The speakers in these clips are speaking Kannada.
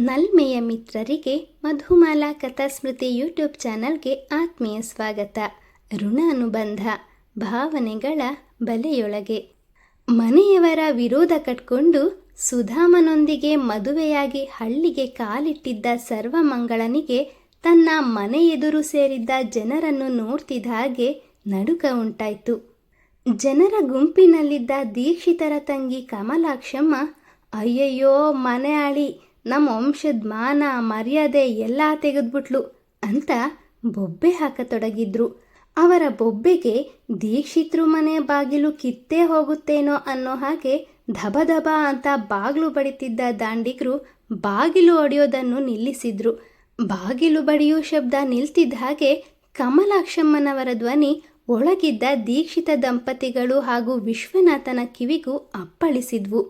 ನಲ್ಮೆಯ ಮಿತ್ರರಿಗೆ ಮಧುಮಾಲಾ ಕಥಾಸ್ಮೃತಿ ಯೂಟ್ಯೂಬ್ ಚಾನಲ್ಗೆ ಆತ್ಮೀಯ ಸ್ವಾಗತ. ಋಣ ಅನುಬಂಧ ಭಾವನೆಗಳ ಬಲೆಯೊಳಗೆ ಮನೆಯವರ ವಿರೋಧ ಕಟ್ಕೊಂಡು ಸುಧಾಮನೊಂದಿಗೆ ಮದುವೆಯಾಗಿ ಹಳ್ಳಿಗೆ ಕಾಲಿಟ್ಟಿದ್ದ ಸರ್ವಮಂಗಳನಿಗೆ ತನ್ನ ಮನೆ ಎದುರು ಸೇರಿದ್ದ ಜನರನ್ನು ನೋಡ್ತಿದ್ದ ಹಾಗೆ ನಡುಕ ಉಂಟಾಯಿತು. ಜನರ ಗುಂಪಿನಲ್ಲಿದ್ದ ದೀಕ್ಷಿತರ ತಂಗಿ ಕಮಲಾಕ್ಷಮ್ಮ, ಅಯ್ಯಯ್ಯೋ ಮನೆ ಆಳಿ, ನಮ್ಮ ವಂಶದ ಮಾನ ಮರ್ಯಾದೆ ಎಲ್ಲ ತೆಗೆದ್ಬಿಟ್ಲು ಅಂತ ಬೊಬ್ಬೆ ಹಾಕತೊಡಗಿದ್ರು. ಅವರ ಬೊಬ್ಬೆಗೆ ದೀಕ್ಷಿತರು ಮನೆ ಬಾಗಿಲು ಕಿತ್ತೇ ಹೋಗುತ್ತೇನೋ ಅನ್ನೋ ಹಾಗೆ ಧಬಧಬ ಅಂತ ಬಾಗಿಲು ಬಡಿತಿದ್ದ ದಾಂಡಿಗರು ಬಾಗಿಲು ಒಡೆಯೋದನ್ನು ನಿಲ್ಲಿಸಿದ್ರು. ಬಾಗಿಲು ಬಡಿಯೋ ಶಬ್ದ ನಿಲ್ತಿದ್ದ ಹಾಗೆ ಕಮಲಾಕ್ಷಮ್ಮನವರ ಧ್ವನಿ ಒಳಗಿದ್ದ ದೀಕ್ಷಿತ ದಂಪತಿಗಳು ಹಾಗೂ ವಿಶ್ವನಾಥನ ಕಿವಿಗೂ ಅಪ್ಪಳಿಸಿದ್ವು.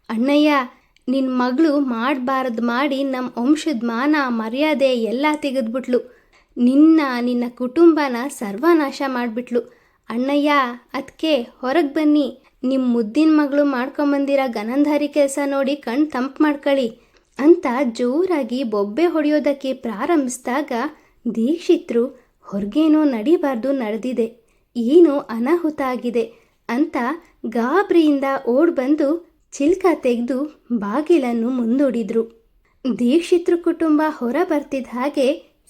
ಅಣ್ಣಯ್ಯ, ನಿನ್ನ ಮಗಳು ಮಾಡಬಾರ್ದು ಮಾಡಿ ನಮ್ಮ ವಂಶದ ಮಾನ ಮರ್ಯಾದೆ ಎಲ್ಲ ತೆಗೆದ್ಬಿಟ್ಲು. ನಿನ್ನ ಕುಟುಂಬನ ಸರ್ವನಾಶ ಮಾಡಿಬಿಟ್ಲು. ಅಣ್ಣಯ್ಯ, ಅದಕ್ಕೆ ಹೊರಗೆ ಬನ್ನಿ, ನಿಮ್ಮ ಮುದ್ದಿನ ಮಗಳು ಮಾಡ್ಕೊಂಬಂದಿರೋ ಗನಂಧಾರಿ ಕೆಲಸ ನೋಡಿ ಕಣ್ಣು ತಂಪು ಮಾಡ್ಕೊಳ್ಳಿ ಅಂತ ಜೋರಾಗಿ ಬೊಬ್ಬೆ ಹೊಡೆಯೋದಕ್ಕೆ ಪ್ರಾರಂಭಿಸಿದಾಗ ದೀಕ್ಷಿತರು ಹೊರಗೇನೋ ನಡಿಬಾರ್ದು ನಡೆದಿದೆ, ಏನೋ ಅನಾಹುತ ಆಗಿದೆ ಅಂತ ಗಾಬರಿಯಿಂದ ಓಡ್ಬಂದು ಚಿಲ್ಕ ತೆಗೆದು ಬಾಗಿಲನ್ನು ಮುಂದೂಡಿದ್ರು. ದೀಕ್ಷಿತೃ ಕುಟುಂಬ ಹೊರ ಬರ್ತಿದ್ದ ಹಾಗೆ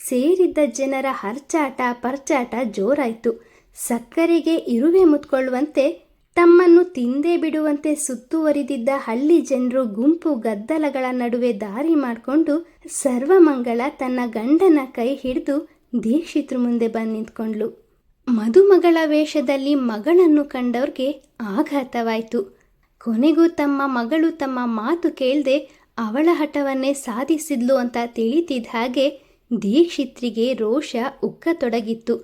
ಸೇರಿದ್ದ ಜನರ ಹರ್ಚಾಟ ಪರ್ಚಾಟ ಜೋರಾಯಿತು. ಸಕ್ಕರೆಗೆ ಇರುವೆ ಮುತ್ಕೊಳ್ಳುವಂತೆ ತಮ್ಮನ್ನು ತಿಂದೇ ಬಿಡುವಂತೆ ಸುತ್ತುವರಿದಿದ್ದ ಹಳ್ಳಿ ಜನರು ಗುಂಪು ಗದ್ದಲಗಳ ನಡುವೆ ದಾರಿ ಮಾಡಿಕೊಂಡು ಸರ್ವಮಂಗಳ ತನ್ನ ಗಂಡನ ಕೈ ಹಿಡಿದು ದೀಕ್ಷಿತೃ ಮುಂದೆ ಬಂದು ನಿಂತ್ಕೊಂಡ್ಲು. ಮದುಮಗಳ ವೇಷದಲ್ಲಿ ಮಗಳನ್ನು ಕಂಡವ್ರಿಗೆ ಆಘಾತವಾಯಿತು. ಕೊನೆಗೂ ತಮ್ಮ ಮಗಳು ತಮ್ಮ ಮಾತು ಕೇಳದೆ ಅವಳ ಹಠವನ್ನೇ ಸಾಧಿಸಿದ್ಲು ಅಂತ ತಿಳಿತಿದ್ದ ಹಾಗೆ ದೀಕ್ಷಿತ್ರಿಗೆ ರೋಷ ಉಕ್ಕತೊಡಗಿತ್ತು.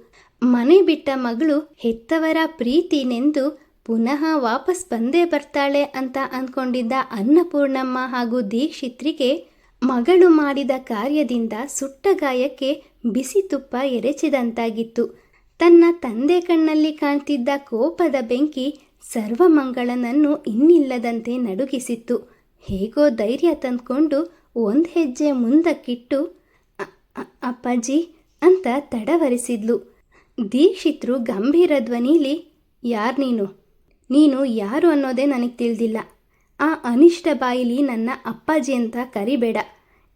ಮನೆ ಬಿಟ್ಟ ಮಗಳು ಹೆತ್ತವರ ಪ್ರೀತಿನೆಂದು ಪುನಃ ವಾಪಸ್ ಬಂದೇ ಬರ್ತಾಳೆ ಅಂತ ಅಂದ್ಕೊಂಡಿದ್ದ ಅನ್ನಪೂರ್ಣಮ್ಮ ಹಾಗೂ ದೀಕ್ಷಿತ್ರಿಗೆ ಮಗಳು ಮಾಡಿದ ಕಾರ್ಯದಿಂದ ಸುಟ್ಟ ಗಾಯಕ್ಕೆ ಬಿಸಿ ತುಪ್ಪ ಎರಚಿದಂತಾಗಿತ್ತು. ತನ್ನ ತಂದೆ ಕಣ್ಣಲ್ಲಿ ಕಾಣ್ತಿದ್ದ ಕೋಪದ ಬೆಂಕಿ ಸರ್ವಮಂಗಳನನ್ನು ಇನ್ನಿಲ್ಲದಂತೆ ನಡುಗಿಸಿತ್ತು. ಹೇಗೋ ಧೈರ್ಯ ತಂದ್ಕೊಂಡು ಒಂದು ಹೆಜ್ಜೆ ಮುಂದಕ್ಕಿಟ್ಟು ಅಪ್ಪಾಜಿ ಅಂತ ತಡವರಿಸಿದ್ಲು. ದೀಕ್ಷಿತರು ಗಂಭೀರ ಧ್ವನಿಲಿ, ಯಾರು ನೀನು ಯಾರು ಅನ್ನೋದೇ ನನಗೆ ತಿಳಿದಿಲ್ಲ. ಆ ಅನಿಷ್ಟ ಬಾಯಿಲಿ ನನ್ನ ಅಪ್ಪಾಜಿ ಅಂತ ಕರಿಬೇಡ.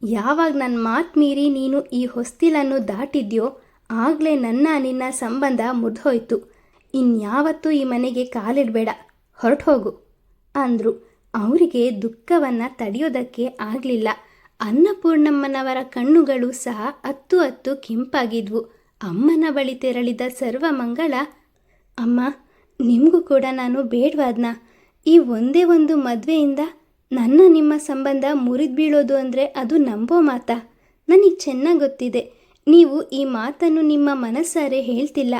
ಯಾವಾಗ ನನ್ನ ಮಾತು ಮೀರಿ ನೀನು ಈ ಹೊಸ್ತಿಲನ್ನು ದಾಟಿದ್ಯೋ ಆಗಲೇ ನಿನ್ನ ಸಂಬಂಧ ಮುರಿದೋಯ್ತು. ಇನ್ಯಾವತ್ತೂ ಈ ಮನೆಗೆ ಕಾಲಿಡಬೇಡ, ಹೊರಟು ಹೋಗು ಅಂದರು. ಅವರಿಗೆ ದುಃಖವನ್ನು ತಡೆಯೋದಕ್ಕೆ ಆಗಲಿಲ್ಲ. ಅನ್ನಪೂರ್ಣಮ್ಮನವರ ಕಣ್ಣುಗಳು ಸಹ ಅತ್ತು ಕೆಂಪಾಗಿದ್ವು. ಅಮ್ಮನ ಬಳಿ ತೆರಳಿದ ಸರ್ವಮಂಗಳ, ಅಮ್ಮ, ನಿಮಗೂ ಕೂಡ ನಾನು ಬೇಡವಾದ್ನ? ಈ ಒಂದೇ ಒಂದು ಮದುವೆಯಿಂದ ನಿಮ್ಮ ಸಂಬಂಧ ಮುರಿದು ಬೀಳೋದು ಅಂದರೆ ಅದು ನಂಬೋ ಮಾತಾ? ನನಗೆ ಚೆನ್ನಾಗಿ ಗೊತ್ತಿದೆ, ನೀವು ಈ ಮಾತನ್ನು ನಿಮ್ಮ ಮನಸ್ಸಾರೆ ಹೇಳ್ತಿಲ್ಲ.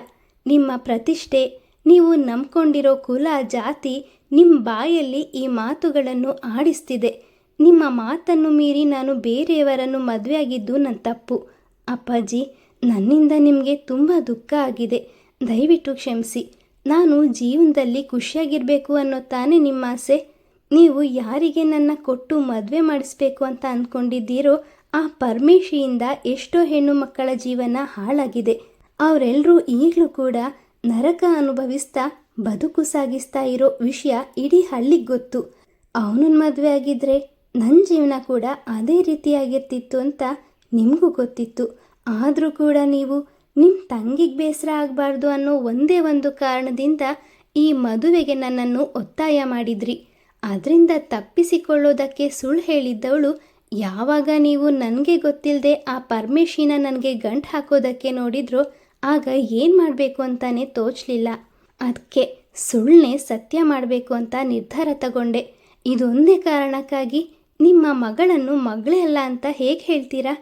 ನಿಮ್ಮ ಪ್ರತಿಷ್ಠೆ, ನೀವು ನಂಬ್ಕೊಂಡಿರೋ ಕುಲ ಜಾತಿ ನಿಮ್ಮ ಬಾಯಲ್ಲಿ ಈ ಮಾತುಗಳನ್ನು ಆಡಿಸ್ತಿದೆ. ನಿಮ್ಮ ಮಾತನ್ನು ಮೀರಿ ನಾನು ಬೇರೆಯವರನ್ನು ಮದುವೆಯಾಗಿದ್ದು ನನ್ನ ತಪ್ಪು. ಅಪ್ಪಾಜಿ, ನನ್ನಿಂದ ನಿಮಗೆ ತುಂಬ ದುಃಖ ಆಗಿದೆ, ದಯವಿಟ್ಟು ಕ್ಷಮಿಸಿ. ನಾನು ಜೀವನದಲ್ಲಿ ಖುಷಿಯಾಗಿರಬೇಕು ಅನ್ನೋ ತಾನೇ ನಿಮ್ಮ ಆಸೆ. ನೀವು ಯಾರಿಗೆ ನನ್ನ ಕೊಟ್ಟು ಮದುವೆ ಮಾಡಿಸ್ಬೇಕು ಅಂತ ಅಂದ್ಕೊಂಡಿದ್ದೀರೋ ಆ ಪರಮೇಶಿಯಿಂದ ಎಷ್ಟೋ ಹೆಣ್ಣು ಮಕ್ಕಳ ಜೀವನ ಹಾಳಾಗಿದೆ. ಅವರೆಲ್ಲರೂ ಈಗಲೂ ಕೂಡ ನರಕ ಅನುಭವಿಸ್ತಾ ಬದುಕು ಸಾಗಿಸ್ತಾ ಇರೋ ವಿಷಯ ಇಡೀ ಹಳ್ಳಿಗೆ ಗೊತ್ತು. ಅವನನ್ನ ಮದುವೆ ಆಗಿದ್ರೆ ನನ್ನ ಜೀವನ ಕೂಡ ಅದೇ ರೀತಿಯಾಗಿರ್ತಿತ್ತು ಅಂತ ನಿಮಗೂ ಗೊತ್ತಿತ್ತು. ಆದರೂ ಕೂಡ ನೀವು ನಿಮ್ಮ ತಂಗಿಗೆ ಬೇಸರ ಆಗಬಾರ್ದು ಅನ್ನೋ ಒಂದೇ ಒಂದು ಕಾರಣದಿಂದ ಈ ಮದುವೆಗೆ ನನ್ನನ್ನು ಒತ್ತಾಯ ಮಾಡಿದ್ರಿ. ಅದರಿಂದ ತಪ್ಪಿಸಿಕೊಳ್ಳೋದಕ್ಕೆ ಸುಳ್ಳು ಹೇಳಿದ್ದವಳು ಯಾವಾಗ ನೀವು ನನಗೆ ಗೊತ್ತಿಲ್ಲದೆ ಆ ಪರಮೇಶಿನ ನನಗೆ ಗಂಟು ಹಾಕೋದಕ್ಕೆ ನೋಡಿದ್ರೋ ಆಗ ಏನು ಮಾಡಬೇಕು ಅಂತಾನೆ ತೋಚಲಿಲ್ಲ. ಅದಕ್ಕೆ ಸುಳ್ಳನ್ನೇ ಸತ್ಯ ಮಾಡಬೇಕು ಅಂತ ನಿರ್ಧಾರ ತಗೊಂಡೆ. ಇದೊಂದೇ ಕಾರಣಕ್ಕಾಗಿ ನಿಮ್ಮ ಮಗಳನ್ನು ಮಗಳೇ ಅಲ್ಲ ಅಂತ ಹೇಗೆ ಹೇಳ್ತೀರಾ?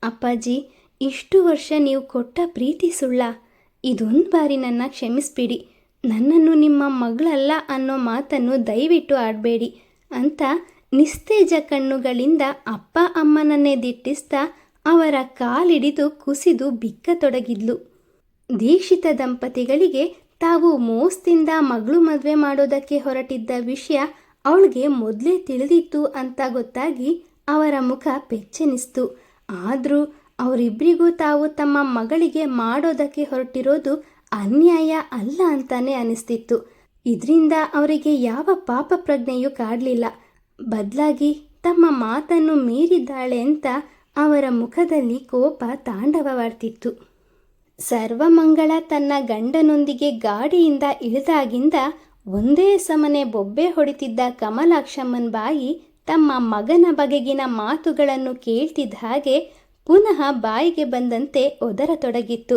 ಅಪ್ಪಾಜಿ, ಇಷ್ಟು ವರ್ಷ ನೀವು ಕೊಟ್ಟ ಪ್ರೀತಿ ಸುಳ್ಳ? ಇದೊಂದು ಬಾರಿ ನನ್ನ ಕ್ಷಮಿಸ್ಬಿಡಿ. ನನ್ನನ್ನು ನಿಮ್ಮ ಮಗಳಲ್ಲ ಅನ್ನೋ ಮಾತನ್ನು ದಯವಿಟ್ಟು ಆಡಬೇಡಿ ಅಂತ ನಿಸ್ತೇಜ ಕಣ್ಣುಗಳಿಂದ ಅಪ್ಪ ಅಮ್ಮನನ್ನೇ ದಿಟ್ಟಿಸ್ತಾ ಅವರ ಕಾಲಿಡಿದು ಕುಸಿದು ಬಿಕ್ಕತೊಡಗಿದ್ಲು. ದೀಕ್ಷಿತ ದಂಪತಿಗಳಿಗೆ ತಾವು ಮೋಸದಿಂದ ಮಗಳು ಮದುವೆ ಮಾಡೋದಕ್ಕೆ ಹೊರಟಿದ್ದ ವಿಷಯ ಅವಳಿಗೆ ಮೊದಲೇ ತಿಳಿದಿತ್ತು ಅಂತ ಗೊತ್ತಾಗಿ ಅವರ ಮುಖ ಬೆಚ್ಚೆನಿಸ್ತು. ಆದರೂ ಅವರಿಬ್ಬರಿಗೂ ತಾವು ತಮ್ಮ ಮಗಳಿಗೆ ಮಾಡೋದಕ್ಕೆ ಹೊರಟಿರೋದು ಅನ್ಯಾಯ ಅಲ್ಲ ಅಂತಾನೆ ಅನಿಸ್ತಿತ್ತು. ಇದರಿಂದ ಅವರಿಗೆ ಯಾವ ಪಾಪ ಪ್ರಜ್ಞೆಯೂ ಕಾಡಲಿಲ್ಲ. ಬದಲಾಗಿ ತಮ್ಮ ಮಾತನ್ನು ಮೀರಿದ್ದಾಳೆ ಅಂತ ಅವರ ಮುಖದಲ್ಲಿ ಕೋಪ ತಾಂಡವವಾಡ್ತಿತ್ತು. ಸರ್ವಮಂಗಳ ತನ್ನ ಗಂಡನೊಂದಿಗೆ ಗಾಡಿಯಿಂದ ಇಳಿದಾಗಿಂದ ಒಂದೇ ಸಮನೆ ಬೊಬ್ಬೆ ಹೊಡಿತಿದ್ದ ಕಮಲಾಕ್ಷಮ್ಮನ ಬಾಯಿ ತಮ್ಮ ಮಗನ ಬಗೆಗಿನ ಮಾತುಗಳನ್ನು ಕೇಳ್ತಿದ್ದ ಹಾಗೆ ಪುನಃ ಬಾಯಿಗೆ ಬಂದಂತೆ ಒದರತೊಡಗಿತ್ತು.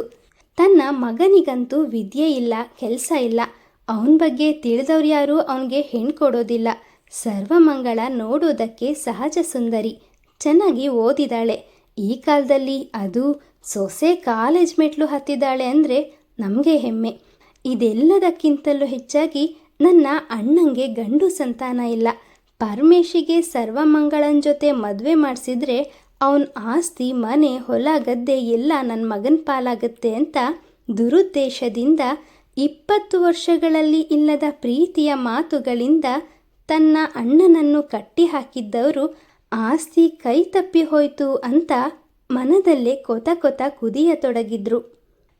ತನ್ನ ಮಗನಿಗಂತೂ ವಿದ್ಯೆ ಇಲ್ಲ, ಕೆಲಸ ಇಲ್ಲ, ಅವನ ಬಗ್ಗೆ ತಿಳಿದವ್ರು ಯಾರೂ ಅವನಿಗೆ ಹೆಣ್ಣು ಕೊಡೋದಿಲ್ಲ. ಸರ್ವಮಂಗಳ ನೋಡೋದಕ್ಕೆ ಸಹಜ ಸುಂದರಿ, ಚೆನ್ನಾಗಿ ಓದಿದಾಳೆ. ಈ ಕಾಲದಲ್ಲಿ ಅದು ಸೊಸೆ ಕಾಲೇಜ್ ಮೆಟ್ಲು ಹತ್ತಿದ್ದಾಳೆ ಅಂದರೆ ನಮಗೆ ಹೆಮ್ಮೆ. ಇದೆಲ್ಲದಕ್ಕಿಂತಲೂ ಹೆಚ್ಚಾಗಿ ನನ್ನ ಅಣ್ಣಂಗೆ ಗಂಡು ಸಂತಾನ ಇಲ್ಲ. ಪರಮೇಶಿಗೆ ಸರ್ವಮಂಗಳನ ಜೊತೆ ಮದುವೆ ಮಾಡಿಸಿದ್ರೆ ಅವನ ಆಸ್ತಿ, ಮನೆ, ಹೊಲ, ಗದ್ದೆ ಎಲ್ಲ ನನ್ನ ಮಗನ ಪಾಲಾಗತ್ತೆ ಅಂತ ದುರುದ್ದೇಶದಿಂದ 20 ವರ್ಷಗಳಲ್ಲಿ ಇಲ್ಲದ ಪ್ರೀತಿಯ ಮಾತುಗಳಿಂದ ತನ್ನ ಅಣ್ಣನನ್ನು ಕಟ್ಟಿ ಹಾಕಿದ್ದವರು ಆಸ್ತಿ ಕೈ ತಪ್ಪಿ ಹೋಯ್ತು ಅಂತ ಮನದಲ್ಲೇ ಕೊತ ಕೊತ ಕುದಿಯತೊಡಗಿದ್ರು.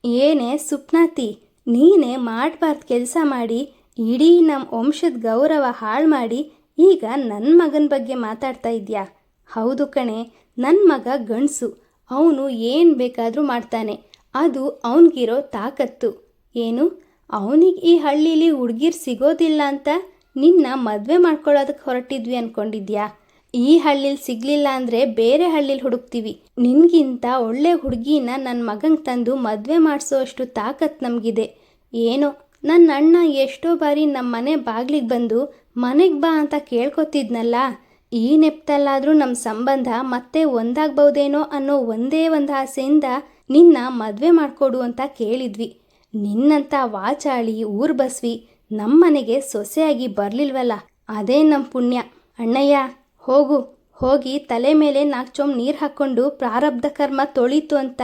ಏನೇ ಸುಪ್ನಾತಿ, ನೀನೇ ಮಾಡಬಾರ್ದು ಕೆಲಸ ಮಾಡಿ ಇಡೀ ನಮ್ಮ ವಂಶದ ಗೌರವ ಹಾಳು ಮಾಡಿ ಈಗ ನನ್ನ ಮಗನ ಬಗ್ಗೆ ಮಾತಾಡ್ತಾ ಇದೆಯಾ? ಹೌದು ಕಣೆ, ನನ್ನ ಮಗ ಗಂಡಸು, ಅವನು ಏನು ಬೇಕಾದರೂ ಮಾಡ್ತಾನೆ. ಅದು ಅವನಿಗಿರೋ ತಾಕತ್ತು. ಏನು, ಅವನಿಗೆ ಈ ಹಳ್ಳೀಲಿ ಹುಡುಗಿರು ಸಿಗೋದಿಲ್ಲ ಅಂತ ನಿನ್ನ ಮದುವೆ ಮಾಡ್ಕೊಳ್ಳೋದಕ್ಕೆ ಹೊರಟಿದ್ವಿ ಅಂದ್ಕೊಂಡಿದ್ಯಾ? ಈ ಹಳ್ಳಿಲಿ ಸಿಗಲಿಲ್ಲ ಅಂದರೆ ಬೇರೆ ಹಳ್ಳಿಲಿ ಹುಡುಕ್ತೀವಿ. ನಿನಗಿಂತ ಒಳ್ಳೆ ಹುಡುಗಿನ ನನ್ನ ಮಗಂಗೆ ತಂದು ಮದುವೆ ಮಾಡಿಸೋ ಅಷ್ಟು ತಾಕತ್ತು ನಮಗಿದೆ. ಏನೋ ನನ್ನ ಅಣ್ಣ ಎಷ್ಟೋ ಬಾರಿ ನಮ್ಮ ಮನೆ ಬಾಗಿಲಿಗೆ ಬಂದು ಮನೆಗೆ ಬಾ ಅಂತ ಕೇಳ್ಕೊತಿದ್ನಲ್ಲ, ಈ ನೆಪ್ತಲ್ಲಾದರೂ ನಮ್ಮ ಸಂಬಂಧ ಮತ್ತೆ ಒಂದಾಗ್ಬೋದೇನೋ ಅನ್ನೋ ಒಂದೇ ಒಂದು ಆಸೆಯಿಂದ ನಿನ್ನ ಮದುವೆ ಮಾಡಿಕೊಡು ಅಂತ ಕೇಳಿದ್ವಿ. ನಿನ್ನಂಥ ವಾಚಾಳಿ ಊರ್ಬಸ್ವಿ ನಮ್ಮ ಮನೆಗೆ ಸೊಸೆಯಾಗಿ ಬರಲಿಲ್ವಲ್ಲ, ಅದೇ ನಮ್ಮ ಪುಣ್ಯ. ಅಣ್ಣಯ್ಯ, ಹೋಗಿ ತಲೆ ಮೇಲೆ 4 ಚೊಂಬು ನೀರು ಹಾಕ್ಕೊಂಡು ಪ್ರಾರಬ್ಧ ಕರ್ಮ ತೊಳೀತು ಅಂತ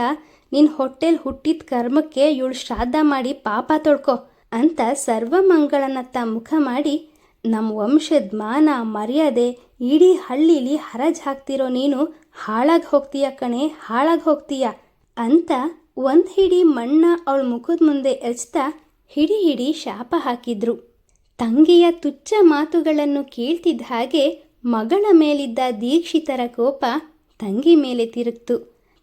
ನಿನ್ನ ಹೊಟ್ಟೆಲ್ ಹುಟ್ಟಿದ ಕರ್ಮಕ್ಕೆ ಇವಳು ಶ್ರಾದ್ದ ಮಾಡಿ ಪಾಪ ತೊಳ್ಕೊ ಅಂತ ಸರ್ವಮಂಗಳನತ್ತ ಮುಖ ಮಾಡಿ, ನಮ್ಮ ವಂಶದ ಮಾನ ಮರ್ಯಾದೆ ಇಡೀ ಹಳ್ಳೀಲಿ ಹರಾಜ್ ಹಾಕ್ತಿರೋ ನೀನು ಹಾಳಾಗಿ ಹೋಗ್ತೀಯ ಕಣೆ, ಹಾಳಾಗಿ ಹೋಗ್ತೀಯ ಅಂತ ಒಂದು ಹಿಡಿ ಮಣ್ಣ ಅವಳ ಮುಖದ ಮುಂದೆ ಎಚ್ತಾ ಹಿಡಿ ಶಾಪ ಹಾಕಿದ್ರು. ತಂಗಿಯ ತುಚ್ಛ ಮಾತುಗಳನ್ನು ಕೇಳ್ತಿದ್ದ ಹಾಗೆ ಮಗಳ ಮೇಲಿದ್ದ ದೀಕ್ಷಿತರ ಕೋಪ ತಂಗಿ ಮೇಲೆ ತಿರುಗ್ತು.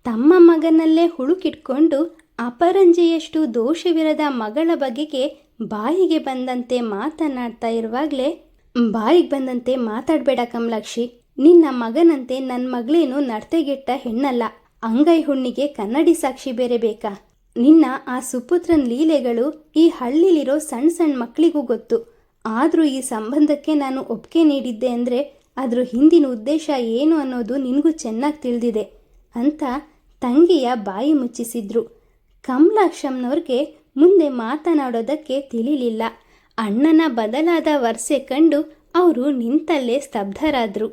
ತಮ್ಮ ಮಗನಲ್ಲೇ ಹುಳುಕಿಟ್ಕೊಂಡು ಅಪರಂಜೆಯಷ್ಟು ದೋಷವಿರದ ಮಗಳ ಬಗೆಗೆ ಬಾಯಿಗೆ ಬಂದಂತೆ ಮಾತನಾಡ್ತಾ ಇರುವಾಗಲೇ, ಬಾಯಿಗೆ ಬಂದಂತೆ ಮಾತಾಡಬೇಡ ಕಮಲಾಕ್ಷಿ, ನಿನ್ನ ಮಗನಂತೆ ನನ್ನ ಮಗಳೇನು ನಡತೆಗೆಟ್ಟ ಹೆಣ್ಣಲ್ಲ. ಅಂಗೈ ಹುಣ್ಣಿಗೆ ಕನ್ನಡಿ ಸಾಕ್ಷಿ ಬೇರೆ ಬೇಕಾ? ನಿನ್ನ ಆ ಸುಪುತ್ರನ ಲೀಲೆಗಳು ಈ ಹಳ್ಳಿಲಿರೋ ಸಣ್ಣ ಸಣ್ಣ ಮಕ್ಕಳಿಗೂ ಗೊತ್ತು. ಆದರೂ ಈ ಸಂಬಂಧಕ್ಕೆ ನಾನು ಒಪ್ಪಿಗೆ ನೀಡಿದ್ದೆ ಅಂದರೆ ಅದ್ರ ಹಿಂದಿನ ಉದ್ದೇಶ ಏನು ಅನ್ನೋದು ನಿನಗೂ ಚೆನ್ನಾಗಿ ತಿಳಿದಿದೆ ಅಂತ ತಂಗಿಯ ಬಾಯಿ ಮುಚ್ಚಿಸಿದ್ರು. ಕಮಲಾಕ್ಷಮ್ಮನವ್ರಿಗೆ ಮುಂದೆ ಮಾತನಾಡೋದಕ್ಕೆ ತಿಳಿಲಿಲ್ಲ. ಅಣ್ಣನ ಬದಲಾದ ವರ್ಷೆ ಕಂಡು ಅವರು ನಿಂತಲ್ಲೇ ಸ್ತಬ್ಧರಾದರು.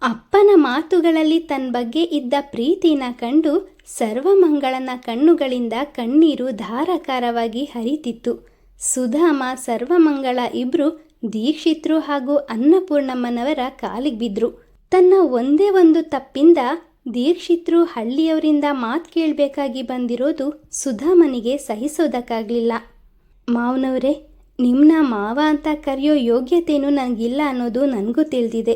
ಅಪ್ಪನ ಮಾತುಗಳಲ್ಲಿ ತನ್ನ ಬಗ್ಗೆ ಇದ್ದ ಪ್ರೀತಿನ ಕಂಡು ಸರ್ವಮಂಗಳನ ಕಣ್ಣುಗಳಿಂದ ಕಣ್ಣೀರು ಧಾರಾಕಾರವಾಗಿ ಹರಿತಿತ್ತು. ಸುಧಾಮ, ಸರ್ವಮಂಗಳ ಇಬ್ರು ದೀಕ್ಷಿತ್ರು ಹಾಗೂ ಅನ್ನಪೂರ್ಣಮ್ಮನವರ ಕಾಲಿಗೆ ಬಿದ್ರು. ತನ್ನ ಒಂದೇ ಒಂದು ತಪ್ಪಿಂದ ದೀಕ್ಷಿತ್ರು ಹಳ್ಳಿಯವರಿಂದ ಮಾತು ಕೇಳಬೇಕಾಗಿ ಬಂದಿರೋದು ಸುಧಾಮನಿಗೆ ಸಹಿಸೋದಕ್ಕಾಗಲಿಲ್ಲ. ಮಾವನವರೇ, ನಿಮ್ಮನ್ನ ಮಾವ ಅಂತ ಕರೆಯೋ ಯೋಗ್ಯತೆಯೂ ನನಗಿಲ್ಲ ಅನ್ನೋದು ನನಗೂ ತಿಳಿದಿದೆ.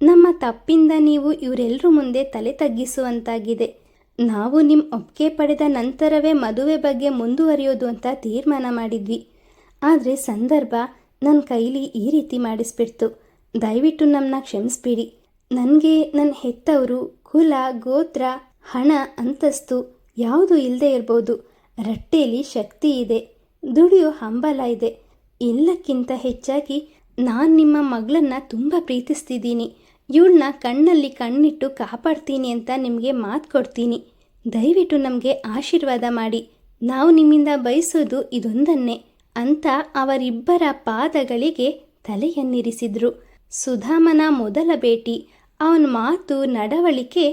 ನಮ್ಮ ತಪ್ಪಿಂದ ನೀವು ಇವರೆಲ್ಲರ ಮುಂದೆ ತಲೆ ತಗ್ಗಿಸುವಂತಾಗಿದೆ. ನಾವು ನಿಮ್ಮ ಒಪ್ಪಿಗೆ ಪಡೆದ ನಂತರವೇ ಮದುವೆ ಬಗ್ಗೆ ಮುಂದುವರಿಯೋದು ಅಂತ ತೀರ್ಮಾನ ಮಾಡಿದ್ವಿ. ಆದರೆ ಸಂದರ್ಭ ನನ್ನ ಕೈಲಿ ಈ ರೀತಿ ಮಾಡಿಸ್ಬಿಡ್ತು. ದಯವಿಟ್ಟು ನಮ್ಮನ್ನ ಕ್ಷಮಿಸ್ಬಿಡಿ. ನನಗೆ ನನ್ನ ಹೆತ್ತವರು, ಕುಲ, ಗೋತ್ರ, ಹಣ, ಅಂತಸ್ತು ಯಾವುದೂ ಇಲ್ಲದೆ ಇರ್ಬೋದು. ರಟ್ಟೆಯಲ್ಲಿ ಶಕ್ತಿ ಇದೆ, ದುಡಿಯೋ ಹಂಬಲ ಇದೆ. ಎಲ್ಲಕ್ಕಿಂತ ಹೆಚ್ಚಾಗಿ ನಾನು ನಿಮ್ಮ ಮಗಳನ್ನ ತುಂಬ ಪ್ರೀತಿಸ್ತಿದ್ದೀನಿ. ಇವಳನ್ನ ಕಣ್ಣಲ್ಲಿ ಕಣ್ಣಿಟ್ಟು ಕಾಪಾಡ್ತೀನಿ ಅಂತ ನಿಮಗೆ ಮಾತು ಕೊಡ್ತೀನಿ. ದಯವಿಟ್ಟು ನಮಗೆ ಆಶೀರ್ವಾದ ಮಾಡಿ. ನಾವು ನಿಮ್ಮಿಂದ ಬಯಸೋದು ಇದೊಂದನ್ನೇ ಅಂತ ಅವರಿಬ್ಬರ ಪಾದಗಳಿಗೆ ತಲೆಯನ್ನಿರಿಸಿದ್ರು. ಸುಧಾಮನ ಮೊದಲ ಭೇಟಿ, ಅವನ ಮಾತು, ನಡವಳಿಕೆ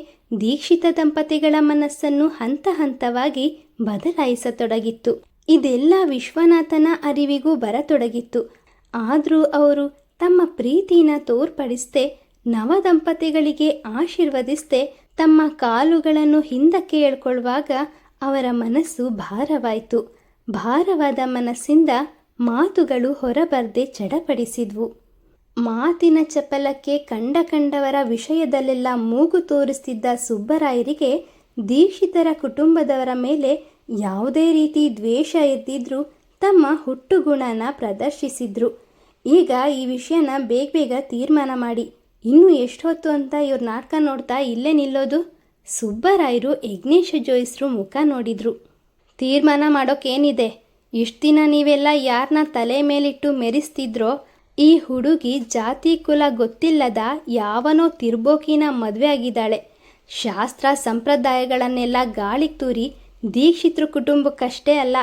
ದೀಕ್ಷಿತ ದಂಪತಿಗಳ ಮನಸ್ಸನ್ನು ಹಂತ ಹಂತವಾಗಿ ಬದಲಾಯಿಸತೊಡಗಿತ್ತು. ಇದೆಲ್ಲ ವಿಶ್ವನಾಥನ ಅರಿವಿಗೂ ಬರತೊಡಗಿತ್ತು. ಆದರೂ ಅವರು ತಮ್ಮ ಪ್ರೀತಿನ ತೋರ್ಪಡಿಸದೆ ನವದಂಪತಿಗಳಿಗೆ ಆಶೀರ್ವದಿಸದೆ ತಮ್ಮ ಕಾಲುಗಳನ್ನು ಹಿಂದಕ್ಕೆ ಎಳ್ಕೊಳ್ಳುವಾಗ ಅವರ ಮನಸ್ಸು ಭಾರವಾಯಿತು. ಭಾರವಾದ ಮನಸ್ಸಿಂದ ಮಾತುಗಳು ಹೊರಬರ್ದೆ ಚಡಪಡಿಸಿದ್ವು. ಮಾತಿನ ಚಪಲಕ್ಕೆ ಕಂಡವರ ವಿಷಯದಲ್ಲೆಲ್ಲ ಮೂಗು ತೋರಿಸ್ತಿದ್ದ ಸುಬ್ಬರಾಯರಿಗೆ ದೀಕ್ಷಿತರ ಕುಟುಂಬದವರ ಮೇಲೆ ಯಾವುದೇ ರೀತಿ ದ್ವೇಷ ಇದ್ದಿದ್ರೂ ತಮ್ಮ ಹುಟ್ಟುಗುಣನ ಪ್ರದರ್ಶಿಸಿದ್ರು. ಈಗ ಈ ವಿಷಯನ ಬೇಗ ತೀರ್ಮಾನ ಮಾಡಿ, ಇನ್ನೂ ಎಷ್ಟು ಹೊತ್ತು ಅಂತ ಇವ್ರ ನಾಟಕ ನೋಡ್ತಾ ಇಲ್ಲೇ ನಿಲ್ಲೋದು? ಸುಬ್ಬರಾಯರು ಯಜ್ಞೇಶ ಜೋಯಿಸ್ರು ಮುಖ ನೋಡಿದ್ರು. ತೀರ್ಮಾನ ಮಾಡೋಕ್ಕೇನಿದೆ, ಇಷ್ಟು ದಿನ ನೀವೆಲ್ಲ ಯಾರನ್ನ ತಲೆ ಮೇಲಿಟ್ಟು ಮೆರೆಸ್ತಿದ್ರೋ ಈ ಹುಡುಗಿ ಜಾತಿ ಕುಲ ಗೊತ್ತಿಲ್ಲದ ಯಾವನೋ ತಿರ್ಬೋಕಿನ ಮದುವೆ ಆಗಿದ್ದಾಳೆ. ಶಾಸ್ತ್ರ ಸಂಪ್ರದಾಯಗಳನ್ನೆಲ್ಲ ಗಾಳಿಗೆ ತೂರಿ ದೀಕ್ಷಿತೃ ಕುಟುಂಬಕ್ಕಷ್ಟೇ ಅಲ್ಲ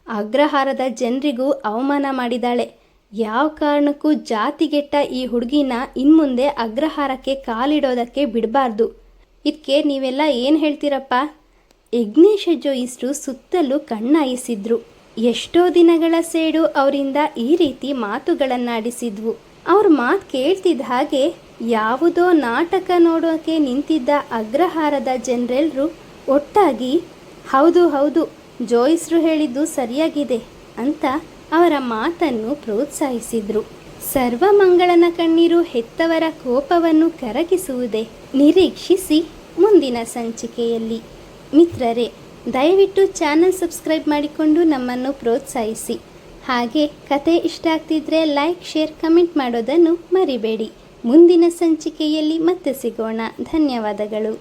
ಅಗ್ರಹಾರದ ಜನರಿಗೂ ಅವಮಾನ ಮಾಡಿದ್ದಾಳೆ. ಯಾವ ಕಾರಣಕ್ಕೂ ಜಾತಿಗೆಟ್ಟ ಈ ಹುಡುಗಿನ ಇನ್ಮುಂದೆ ಅಗ್ರಹಾರಕ್ಕೆ ಕಾಲಿಡೋದಕ್ಕೆ ಬಿಡಬಾರ್ದು. ಇದಕ್ಕೆ ನೀವೆಲ್ಲ ಏನು ಹೇಳ್ತೀರಪ್ಪ? ಯಜ್ಞೇಶ ಜೋಯಿಸ್ರು ಸುತ್ತಲೂ ಕಣ್ಣಾಯಿಸಿದ್ರು. ಎಷ್ಟೋ ದಿನಗಳ ಸೇಡು ಅವರಿಂದ ಈ ರೀತಿ ಮಾತುಗಳನ್ನಾಡಿಸಿದ್ವು. ಅವ್ರ ಮಾತು ಕೇಳ್ತಿದ್ದ ಹಾಗೆ ಯಾವುದೋ ನಾಟಕ ನೋಡೋಕೆ ನಿಂತಿದ್ದ ಅಗ್ರಹಾರದ ಜನರೆಲ್ಲರೂ ಒಟ್ಟಾಗಿ ಹೌದು ಜೋಯಿಸ್ರು ಹೇಳಿದ್ದು ಸರಿಯಾಗಿದೆ ಅಂತ ಅವರ ಮಾತನ್ನು ಪ್ರೋತ್ಸಾಹಿಸಿದ್ರು. ಸರ್ವಮಂಗಳನ ಕಣ್ಣೀರು ಹೆತ್ತವರ ಕೋಪವನ್ನು ಕರಗಿಸುವುದೇ? ನಿರೀಕ್ಷಿಸಿ ಮುಂದಿನ ಸಂಚಿಕೆಯಲ್ಲಿ. ಮಿತ್ರರೇ, ದಯವಿಟ್ಟು ಚಾನಲ್ ಸಬ್ಸ್ಕ್ರೈಬ್ ಮಾಡಿಕೊಂಡು ನಮ್ಮನ್ನು ಪ್ರೋತ್ಸಾಹಿಸಿ. ಹಾಗೆ ಕತೆ ಇಷ್ಟ ಆಗ್ತಿದ್ರೆ ಲೈಕ್, ಶೇರ್, ಕಮೆಂಟ್ ಮಾಡೋದನ್ನು ಮರಿಬೇಡಿ. ಮುಂದಿನ ಸಂಚಿಕೆಯಲ್ಲಿ ಮತ್ತೆ ಸಿಗೋಣ. ಧನ್ಯವಾದಗಳು.